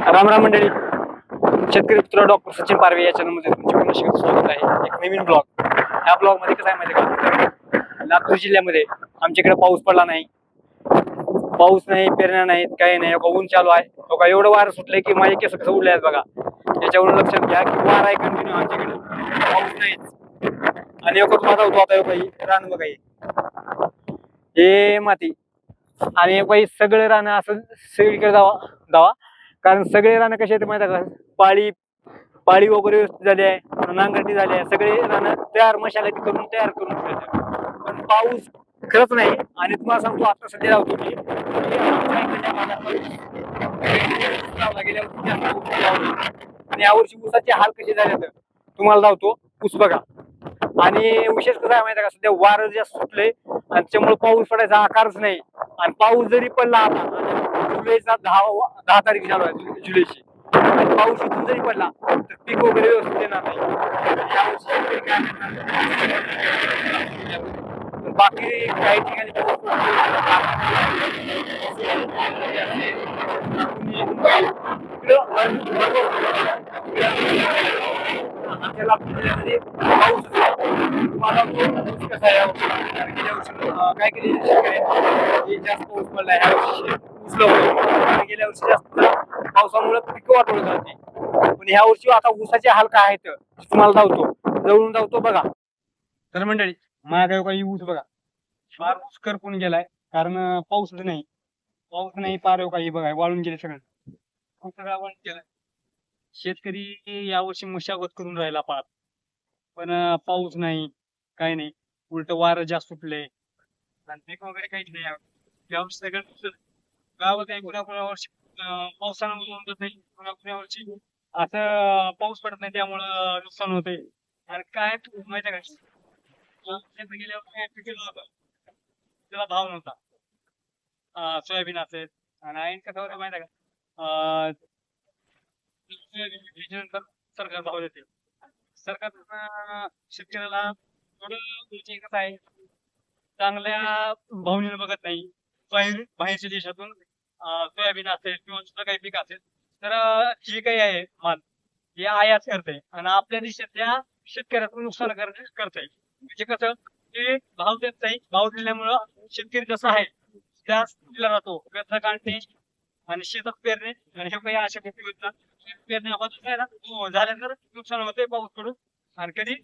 राम राम मंडळी, शेतकरी मित्र डॉक्टर सचिन पारवे या चॅनलमध्ये तुमचे पुन्हा स्वागत आहे. एक नवीन ब्लॉग. ह्या ब्लॉग मध्ये कसं आहे माहिती का, लातूर जिल्ह्यामध्ये आमच्याकडे पाऊस पडला नाही, पेरण्या नाहीत, काही नाही. ऊन चालू आहे. एवढं वारं सुटलंय की माझे केस कसं उडले आहेत बघा. त्याच्यावरून लक्षात घ्या की वारा आहे कंटिन्यू आमच्याकडे, पाऊस नाहीच. आणि माझा होतो आता रान बघा, हे माती आणि बाई सगळे रानं असं सगळीकडे दावा. कारण सगळे रानं कसे आहेत माहिती आहे का, पाळी वगैरे व्यवस्थित झाली आहे, नांगरणी झाली आहे, सगळे रानं तयार मशागती करून तयार करून ठेवले. पण पाऊस खरंच नाही. आणि तुम्हाला सांगतो आता सध्या लावतो मी आणि यावर्षी ऊसाचे हाल कसे झाले तर तुम्हाला लावतो. ऊस बघा. आणि विशेष कसं आहे माहिती आहे का, सध्या वारं जास्त सुटलंय आणि त्यामुळे पाऊस पडायचा आकारच नाही. आणि पाऊस जरी पडला आता जुलैचा 10 तारीख चालू आहे, जुलैची, आणि पाऊस इथून जरी पडला तर पीक वगैरे व्यवस्थित येणार नाही. यावर्षी काय बाकी काही ठिकाणी काय केली जास्त पाऊस पडला गेल्या वर्षी जास्त पावसामुळे पिकं वाटवली जाते. पण ह्या वर्षी आता ऊसाचे हाल काय आहेत तुम्हाला जवळून धावतो बघा. तर मंडळी, माझ्या काही ऊस बघा, फार ऊस करपून गेलाय. कारण पाऊस नाही पार काही बघा, वाळून गेले सगळं वाळून गेलाय. शेतकरी यावर्षी मशागत करून राहिला पार, पण पाऊस नाही, काही नाही. उलट वारं जास्त सुटले आणि पीक वगैरे काहीच नाही. यावर्षी सगळं गावात आहे, कुणा वर्षी पावसानं जात नाही, कुणा वर्षी असं पाऊस पडत नाही, त्यामुळं नुकसान होते. आणि काय माहिती आहे का, गेल्यावर पिकेल त्याला भाव नव्हता. सोयाबीन असेल आणि ऐन कसं होतं माहिती आहे का, नंतर सरकार भाव देते. सरकार शेतकऱ्याला थोडं कसं आहे, चांगल्या भावनेने बघत नाही. बाहेरच्या देशातून सोयाबीन असेल किंवा दुसरं काही पीक असेल तर जे काही आहे माल हे आयात करते आणि आपल्या देशातल्या शेतकऱ्याचं नुकसान करते. म्हणजे कसं, ते भाव देत नाही. भाव दिल्यामुळं शेतकरी जसा आहे त्याच दिला जातो. व्यथा काढणे आणि शेतात पेरणे आणि हे काही अशा गोष्टी होतात. पेरणे झाल्यानंतर नुकसान होते पाऊस पडून, आणि कधी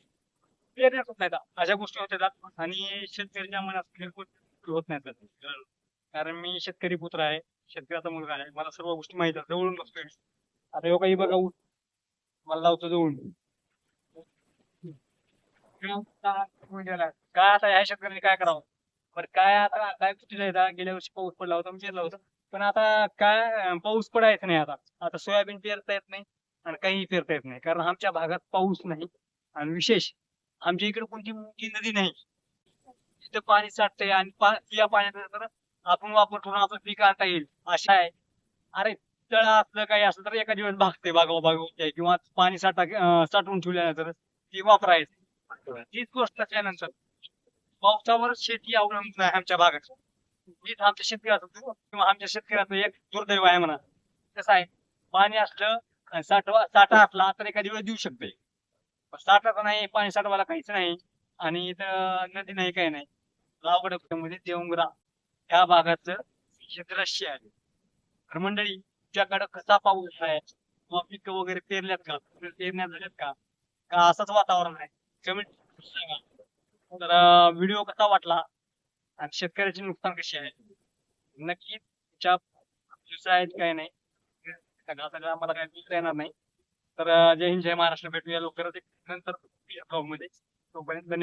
पेरण्याच होत नाही. अशा गोष्टी होतात आणि शेतकऱ्याच्या मनात बिलकुल होत नाही. कारण मी शेतकरी पुत्र आहे, शेतकऱ्याचा मुलगा आहे, मला सर्व गोष्टी माहित आहेत. जवळून बसतोय आता. हे काही बघा, मला लावतो जवळून. काय आता ह्या शेतकऱ्यांनी काय करावं बरं, काय आता काय चुकीचं गेल्या वर्षी पाऊस पडला होता, पेरला होता, पण आता काय पाऊस पडायचा नाही. आता सोयाबीन पेरता येत नाही आणि काही पेरता येत नाही, कारण आमच्या भागात पाऊस नाही. आणि विशेष आमच्या इकडे कोणती मोठी नदी नाही तिथे पाणी साठतंय, आणि या पाण्याचा आपण वापर करून आपलं पीक आणता येईल अशा आहे. अरे, तळ असलं काही असलं तर एका दिवस भागते भागवते, किंवा पाणी साठवून ठेवल्यानंतर ती वापरायचं. तीच गोष्ट त्यानंतर पावसावर शेती अवलंबून आहे आमच्या भागात. हीच आमच्या शेतकऱ्याचं किंवा आमच्या शेतकऱ्याचं एक दुर्दैव आहे म्हणा. कसं आहे, पाणी असलं आणि साठा असला तर एका दिवस देऊ शकते. साठाचा नाही, पाणी साठवायला काहीच नाही, आणि इथं नदी नाही, काही नाही. गावाकडे देवंगरा ह्या भागाचं क्षेत्रशी आहे. तर मंडळी, तुमच्याकडे कसा पाऊस आहे, किंवा पिकं वगैरे पेरल्यात का, पेरण्यात झाल्यात का, का असंच वातावरण आहे, कमेंट सांगा. तर व्हिडिओ कसा वाटला आणि शेतकऱ्याचे नुकसान कसे आहे नक्की तुमच्या आहेत, काही नाही. सगळं आम्हाला काही बोलता येणार नाही. तर जय हिंद, जय महाराष्ट्र. भेटूया लवकरच एक नंतर मध्ये. तोपर्यंत धन्यवाद.